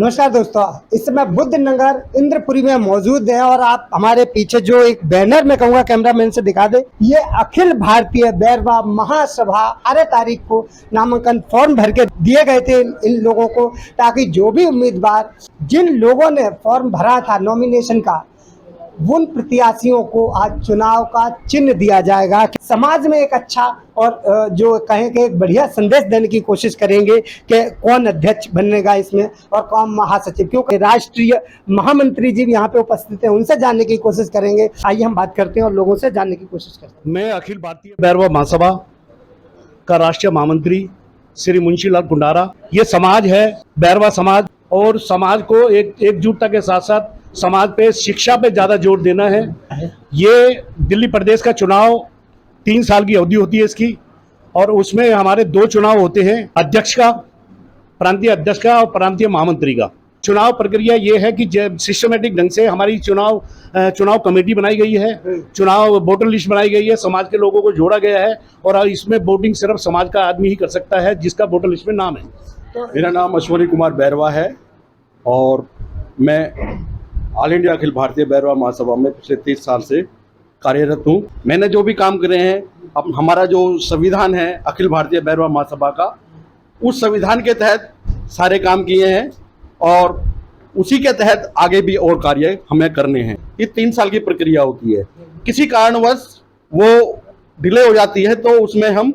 नमस्कार दोस्तों, इस समय बुद्ध नगर इंद्रपुरी में मौजूद है और आप हमारे पीछे जो एक बैनर में कहूँगा कैमरामैन से दिखा दे, ये अखिल भारतीय बैरवा महासभा 18 तारीख को नामांकन फॉर्म भर के दिए गए थे इन लोगों को, ताकि जो भी उम्मीदवार जिन लोगों ने फॉर्म भरा था नॉमिनेशन का, उन प्रत्याशियों को आज चुनाव का चिन्ह दिया जाएगा। समाज में एक अच्छा और जो कहें कि एक बढ़िया संदेश देने की कोशिश करेंगे कि कौन अध्यक्ष बनेगा इसमें और कौन महासचिव, क्योंकि राष्ट्रीय महामंत्री जी भी यहाँ पे उपस्थित हैं, उनसे जानने की कोशिश करेंगे। आइए हम बात करते हैं और लोगों से जानने की कोशिश करते हैं। मैं अखिल भारतीय बैरवा महासभा का राष्ट्रीय महामंत्री श्री मुंशीलाल कुंडारा। ये समाज है बैरवा समाज, और समाज को एकजुटता के साथ साथ समाज पे शिक्षा पे ज़्यादा जोर देना है। ये दिल्ली प्रदेश का चुनाव 3 साल की अवधि होती है इसकी, और उसमें हमारे 2 चुनाव होते हैं, अध्यक्ष का, प्रांतीय अध्यक्ष का और प्रांतीय महामंत्री का। चुनाव प्रक्रिया ये है कि सिस्टमेटिक ढंग से हमारी चुनाव कमेटी बनाई गई है, चुनाव वोटर लिस्ट बनाई गई है, समाज के लोगों को जोड़ा गया है, और इसमें वोटिंग सिर्फ समाज का आदमी ही कर सकता है जिसका वोटर लिस्ट में नाम है। तो मेरा नाम अश्वनी कुमार बैरवा है और मैं ऑल इंडिया अखिल भारतीय बैरवा महासभा में पिछले 30 साल से कार्यरत हूँ। मैंने जो भी काम करे हैं, अब हमारा जो संविधान है अखिल भारतीय बैरवा महासभा का, उस संविधान के तहत सारे काम किए हैं और उसी के तहत आगे भी और कार्य हमें करने हैं। ये 3 साल की प्रक्रिया होती है, किसी कारणवश वो डिले हो जाती है तो उसमें हम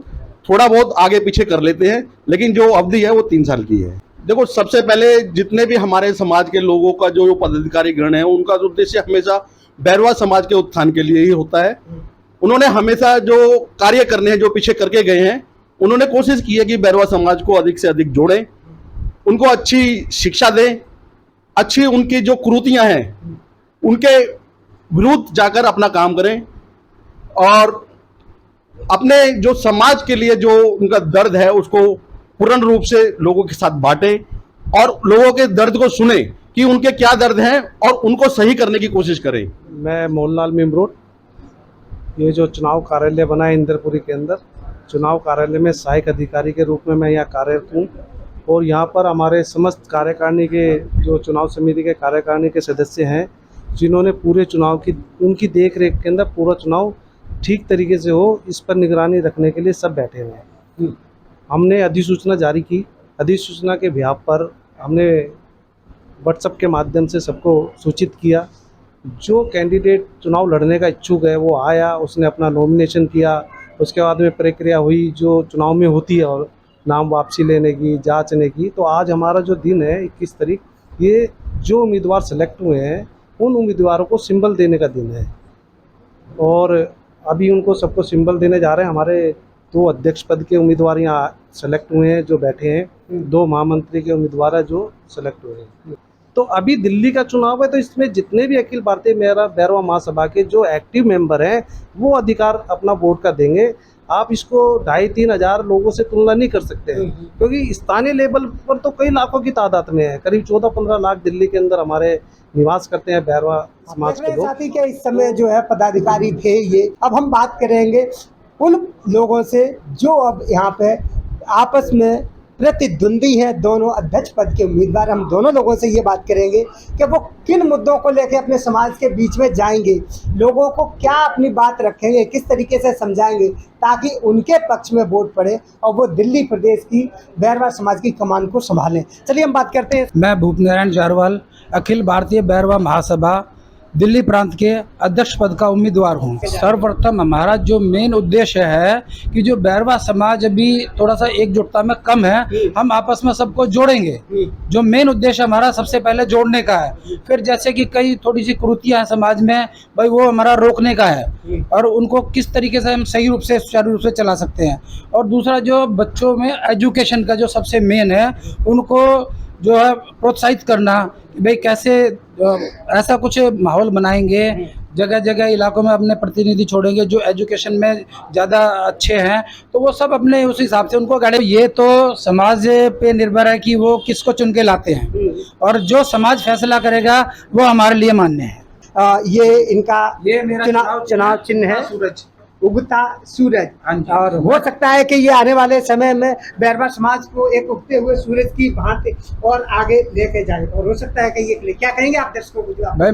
थोड़ा बहुत आगे पीछे कर लेते हैं, लेकिन जो अवधि है वो 3 साल की है। देखो, सबसे पहले जितने भी हमारे समाज के लोगों का जो पदाधिकारी गण है, उनका उद्देश्य हमेशा बैरवा समाज के उत्थान के लिए ही होता है। उन्होंने हमेशा जो कार्य करने हैं, जो पीछे करके गए हैं, उन्होंने कोशिश की है कि बैरवा समाज को अधिक से अधिक जोड़ें, उनको अच्छी शिक्षा दें, अच्छी उनकी जो कुरीतियां हैं उनके विरुद्ध जाकर अपना काम करें, और अपने जो समाज के लिए जो उनका दर्द है उसको पूर्ण रूप से लोगों के साथ बांटें और लोगों के दर्द को सुने कि उनके क्या दर्द हैं और उनको सही करने की कोशिश करें। मैं मोहनलाल मिमरोड, ये जो चुनाव कार्यालय बना है इंद्रपुरी के अंदर, चुनाव कार्यालय में सहायक अधिकारी के रूप में मैं यहाँ कार्यरत हूँ, और यहाँ पर हमारे समस्त कार्यकारिणी के जो चुनाव समिति के कार्यकारिणी के सदस्य हैं, जिन्होंने पूरे चुनाव की उनकी देख रेख के अंदर पूरा चुनाव ठीक तरीके से हो, इस पर निगरानी रखने के लिए सब बैठे हुए हैं। हमने अधिसूचना जारी की, अधिसूचना के बिहाफ पर हमने व्हाट्सएप के माध्यम से सबको सूचित किया। जो कैंडिडेट चुनाव लड़ने का इच्छुक है वो आया, उसने अपना नॉमिनेशन किया, उसके बाद में प्रक्रिया हुई जो चुनाव में होती है, और नाम वापसी लेने की, जांचने की। तो आज हमारा जो दिन है 21 तारीख, ये जो उम्मीदवार सेलेक्ट हुए हैं उन उम्मीदवारों को सिंबल देने का दिन है, और अभी उनको सबको सिंबल देने जा रहे हैं। हमारे 2 अध्यक्ष पद के उम्मीदवार यहाँ सेलेक्ट हुए हैं जो बैठे हैं, 2 महामंत्री के उम्मीदवार हैं जो सेलेक्ट हुए हैं। तो अभी दिल्ली का चुनाव है, तो इसमें जितने भी अखिल भारतीय बैरवा महासभा के जो एक्टिव मेंबर हैं वो अधिकार अपना वोट का देंगे। आप इसको 2,500-3 हज़ार लोगों से तुलना नहीं कर सकते हैं, क्योंकि स्थानीय लेवल पर तो कई लाखों की तादाद में है, करीब 14-15 लाख दिल्ली के अंदर हमारे निवास करते हैं बैरवा समाज के लोग। साथी के इस समय जो है पदाधिकारी थे ये। अब हम बात करेंगे उन लोगों से जो अब यहाँ पे आपस में प्रतिद्वंदी है, दोनों अध्यक्ष पद के उम्मीदवार। हम दोनों लोगों से ये बात करेंगे कि वो किन मुद्दों को लेकर अपने समाज के बीच में जाएंगे, लोगों को क्या अपनी बात रखेंगे, किस तरीके से समझाएंगे ताकि उनके पक्ष में वोट पड़े और वो दिल्ली प्रदेश की बैरवा समाज की कमान को संभालें। चलिए हम बात करते हैं। मैं भूपनारायण जारवाल, अखिल भारतीय बैरवा महासभा दिल्ली प्रांत के अध्यक्ष पद का उम्मीदवार हूँ। सर्वप्रथम हमारा जो मेन उद्देश्य है कि जो बैरवा समाज अभी थोड़ा सा एकजुटता में कम है, हम आपस में सबको जोड़ेंगे। जो मेन उद्देश्य हमारा सबसे पहले जोड़ने का है, फिर जैसे कि कई थोड़ी सी कुरीतियाँ हैं समाज में, भाई वो हमारा रोकने का है और उनको किस तरीके से हम सही रूप से सुचारू रूप से चला सकते हैं। और दूसरा जो बच्चों में एजुकेशन का जो सबसे मेन है, उनको जो है प्रोत्साहित करना, भाई कैसे ऐसा कुछ माहौल बनाएंगे, जगह जगह इलाकों में अपने प्रतिनिधि छोड़ेंगे जो एजुकेशन में ज़्यादा अच्छे हैं, तो वो सब अपने उस हिसाब से उनको गाइड। ये तो समाज पे निर्भर है कि वो किसको चुन के लाते हैं, और जो समाज फैसला करेगा वो हमारे लिए मान्य है। ये इनका ये मेरा चुनाव चिन्ह है। सूरज उगता सूरज। हाँ जी। और हो सकता है कि ये आने वाले समय में बैरवा समाज को एक उगते हुए सूरज की भांति और आगे लेके जाए, और हो सकता है कि ये क्या कहेंगे आप दर्शकों को? जो आप भाई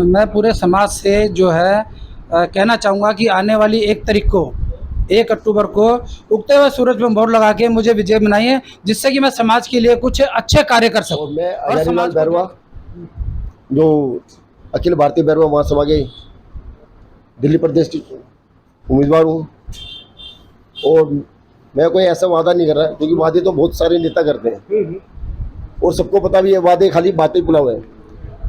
मैं पूरे समाज से जो है कहना चाहूँगा कि आने वाली 1 अक्टूबर को उगते हुए सूरज में मोहर लगा के मुझे विजय बनाइए, जिससे कि मैं समाज के लिए कुछ अच्छे कार्य कर सकूं। और मैं और हजारीलाल समाज को बैरवा, जो अखिल भारतीय बैरवा महासभा के दिल्ली प्रदेश की उम्मीदवार हूँ। और मैं कोई ऐसा वादा नहीं कर रहा, क्योंकि वादे तो बहुत सारे नेता करते हैं और सबको पता भी है वादे खाली बातें पुलाव है।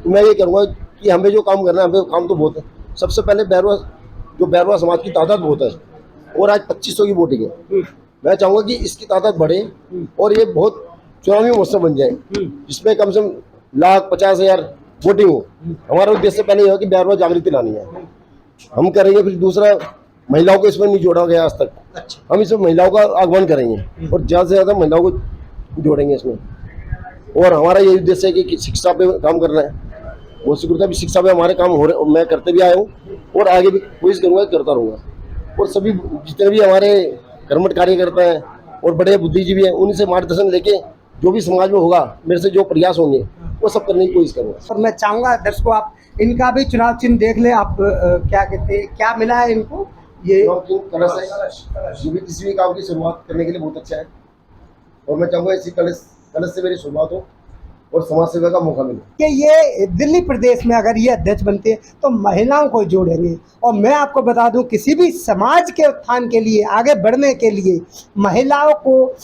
तो मैं ये करूँगा कि हमें जो काम करना है, हमें काम तो बहुत है। सबसे पहले बैरवा समाज की तादाद बहुत है और आज 2500 की वोटिंग है। मैं चाहूँगा कि इसकी तादाद बढ़े और ये बहुत चुनावी मौसम बन जाए, जिसमें कम से कम 1,50,000 वोटिंग हो। हमारा उद्देश्य पहले यह है कि बैरवा जागृति लानी है, हम करेंगे। फिर दूसरा, महिलाओं को इसमें नहीं जोड़ा गया आज तक, हम इसमें महिलाओं का आह्वान करेंगे और ज़्यादा से ज़्यादा महिलाओं को जोड़ेंगे इसमें। और हमारा ये उद्देश्य है कि शिक्षा पे काम करना है। बहुत शुक्रिया, भी शिक्षा पे हमारे काम हो रहे, मैं करते भी आया हूँ और आगे भी कोशिश करूँगा, करता रहूँगा। और सभी जितने भी हमारे कर्मठ कार्यकर्ता हैं और बड़े बुद्धिजीवी हैं, उन्हीं से मार्गदर्शन लेके जो भी समाज में होगा, मेरे से जो प्रयास होंगे वो सब करने की कोशिश करूँगा। और मैं चाहूँगा दर्शकों आप इनका भी चुनाव चिन्ह देख लें। आप क्या कहते हैं, क्या मिला है इनको? ये कलश है, जो भी किसी भी काम की शुरुआत करने के लिए बहुत अच्छा है। और मैं चाहूँगा इसी कलश से मेरी शुरुआत हो और समाज सेवा का मौका मिले। कि ये दिल्ली प्रदेश में अगर ये अध्यक्ष बनते हैं तो महिलाओं को जोड़ेंगे। और मैं आपको बता दूं, किसी भी समाज के उत्थान के लिए, आगे बढ़ने के लिए महिलाओं को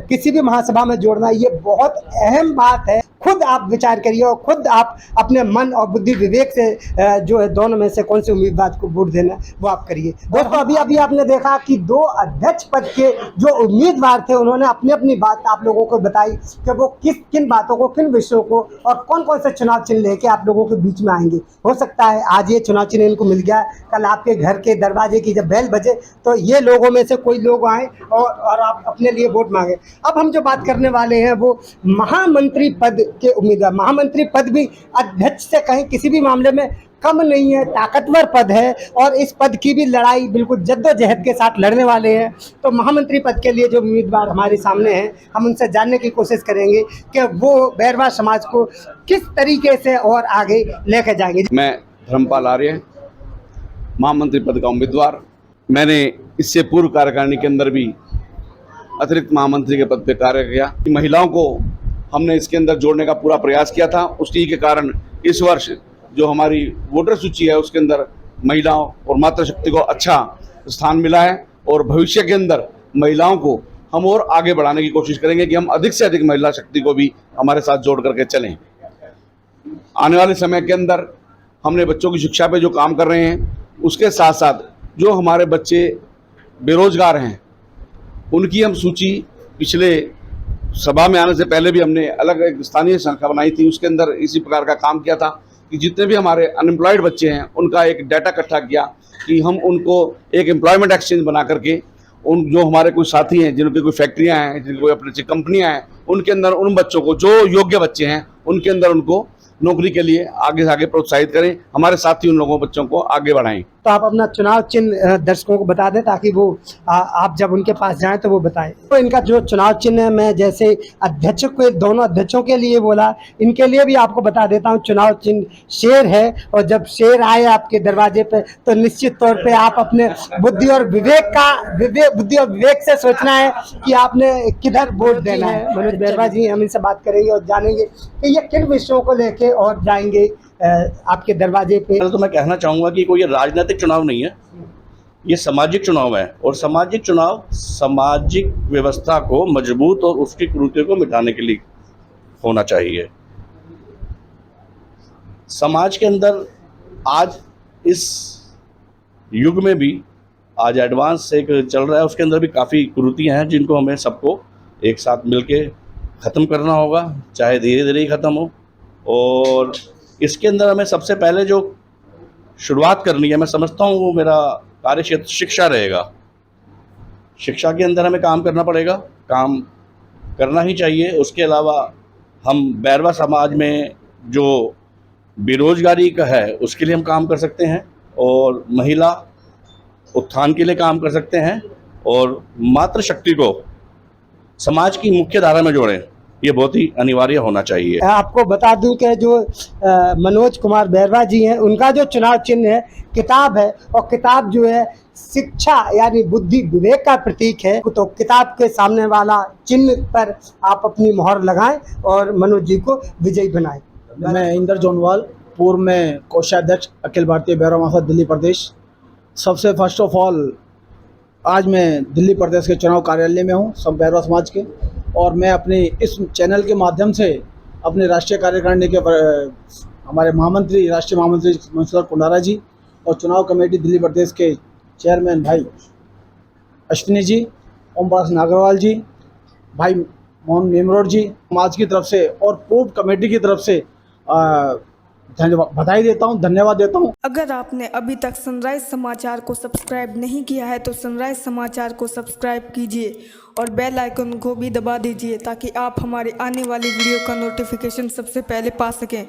किसी भी महासभा में जोड़ना ये बहुत अहम बात है। खुद आप विचार करिए और खुद आप अपने मन और बुद्धि विवेक से जो है दोनों में से कौन से उम्मीदवार को वोट देना वो आप करिए। दोस्तों अभी आपने देखा कि 2 अध्यक्ष पद के जो उम्मीदवार थे उन्होंने अपनी अपनी बात आप लोगों को बताई कि वो किन बातों को, किन विषयों को और कौन कौन से चुनाव चिन्ह लेके आप लोगों के बीच में आएंगे। हो सकता है आज ये चुनाव चिन्ह इनको मिल गया, कल आपके घर के दरवाजे की जब बेल बजे तो ये लोगों में से कोई लोग आए और आप अपने लिए वोट मांगे। अब हम जो बात करने वाले हैं वो महामंत्री पद के उम्मीदवार। महामंत्री पद भी अध्यक्ष से कहीं किसी भी मामले में कम नहीं है, ताकतवर पद है और इस पद की भी लड़ाई बिल्कुल जद्दोजहद के साथ लड़ने वाले हैं। तो महामंत्री पद के लिए जो उम्मीदवार हमारे सामने हैं, हम उनसे जानने की कोशिश करेंगे कि वो बैरवा समाज को किस तरीके से और आगे लेकर जाएंगे। मैं धर्मपाल आर्य, महामंत्री पद का उम्मीदवार। मैंने इससे पूर्व कार्यकारिणी के अंदर भी अतिरिक्त महामंत्री के पद पे कार्य किया। महिलाओं को हमने इसके अंदर जोड़ने का पूरा प्रयास किया था। उसी के कारण इस वर्ष जो हमारी वोटर सूची है उसके अंदर महिलाओं और मातृशक्ति को अच्छा स्थान मिला है और भविष्य के अंदर महिलाओं को हम और आगे बढ़ाने की कोशिश करेंगे कि हम अधिक से अधिक महिला शक्ति को भी हमारे साथ जोड़ करके चलें। आने वाले समय के अंदर हमने बच्चों की शिक्षा पे जो काम कर रहे हैं, उसके साथ साथ जो हमारे बच्चे बेरोजगार हैं उनकी हम सूची पिछले सभा में आने से पहले भी हमने अलग एक स्थानीय संख्या बनाई थी, उसके अंदर इसी प्रकार का काम किया था कि जितने भी हमारे अनएम्प्लॉयड बच्चे हैं उनका एक डाटा इकट्ठा किया कि हम उनको एक एम्प्लॉयमेंट एक्सचेंज बना करके उन जो हमारे कोई साथी हैं जिनकी कोई फैक्ट्रियां हैं, जिनकी कोई अपनी कंपनियां हैं, उनके अंदर उन बच्चों को जो योग्य बच्चे हैं उनके अंदर उनको नौकरी के लिए आगे से आगे प्रोत्साहित करें, हमारे साथ ही उन लोगों बच्चों को आगे बढ़ाएं। तो आप अपना चुनाव चिन्ह दर्शकों को बता दें ताकि वो आप जब उनके पास जाएं तो वो बताएं। तो इनका जो चुनाव चिन्ह है, मैं जैसे अध्यक्ष को दोनों अध्यक्षों के लिए बोला, इनके लिए भी आपको बता देता हूं। चुनाव चिन्ह शेर है और जब शेर आए आपके दरवाजे पे तो निश्चित तौर पे आप अपने बुद्धि और विवेक से सोचना है कि आपने किधर वोट देना है। मनोज बैरवा जी हम इनसे बात करेंगे और जानेंगे कि ये किन विषयों को लेके और जाएंगे आपके दरवाजे पे। तो मैं कहना चाहूँगा कि कोई राजनीतिक चुनाव नहीं है, ये सामाजिक चुनाव है और सामाजिक चुनाव सामाजिक व्यवस्था को मजबूत और उसकी कुरीतियों को मिटाने के लिए होना चाहिए। समाज के अंदर आज इस युग में भी आज एडवांस एक चल रहा है, उसके अंदर भी काफ़ी कुरीतियाँ हैं जिनको हमें सबको एक साथ मिलके ख़त्म करना होगा, चाहे धीरे धीरे ही ख़त्म हो। और इसके अंदर हमें सबसे पहले जो शुरुआत करनी है, मैं समझता हूँ वो मेरा कार्य क्षेत्र शिक्षा रहेगा। शिक्षा के अंदर हमें काम करना पड़ेगा, काम करना ही चाहिए। उसके अलावा हम बैरवा समाज में जो बेरोजगारी का है उसके लिए हम काम कर सकते हैं और महिला उत्थान के लिए काम कर सकते हैं और मातृशक्ति को समाज की मुख्य धारा में जोड़ें, ये बहुत ही अनिवार्य होना चाहिए। आपको बता दूं कि जो मनोज कुमार बैरवा जी हैं, उनका जो चुनाव चिन्ह है किताब है, और किताब जो है शिक्षा यानी बुद्धि विवेक का प्रतीक है। तो किताब के सामने वाला चिन्ह पर आप अपनी मोहर लगाएं और मनोज जी को विजयी बनाएं। मैं इंदर जोनवाल, पूर्व में कोषाध्यक्ष अखिल भारतीय बैरवा महासभा दिल्ली प्रदेश। सबसे फर्स्ट ऑफ ऑल आज मैं दिल्ली प्रदेश के चुनाव कार्यालय में हूँ सब बैरवा समाज के, और मैं अपनी इस चैनल के माध्यम से अपने राष्ट्रीय कार्यकारिणी के हमारे महामंत्री, राष्ट्रीय महामंत्री मुंशीलाल कुंडारा जी और चुनाव कमेटी दिल्ली प्रदेश के चेयरमैन भाई अश्विनी जी, ओम प्रकाश नागरवाल जी, भाई मोहन मेमरोड जी, समाज की तरफ से और पूर्व कमेटी की तरफ से बधाई देता हूं, धन्यवाद देता हूं। अगर आपने अभी तक सनराइज समाचार को सब्सक्राइब नहीं किया है तो सनराइज समाचार को सब्सक्राइब कीजिए और बेल आइकन को भी दबा दीजिए ताकि आप हमारे आने वाली वीडियो का नोटिफिकेशन सबसे पहले पा सकें।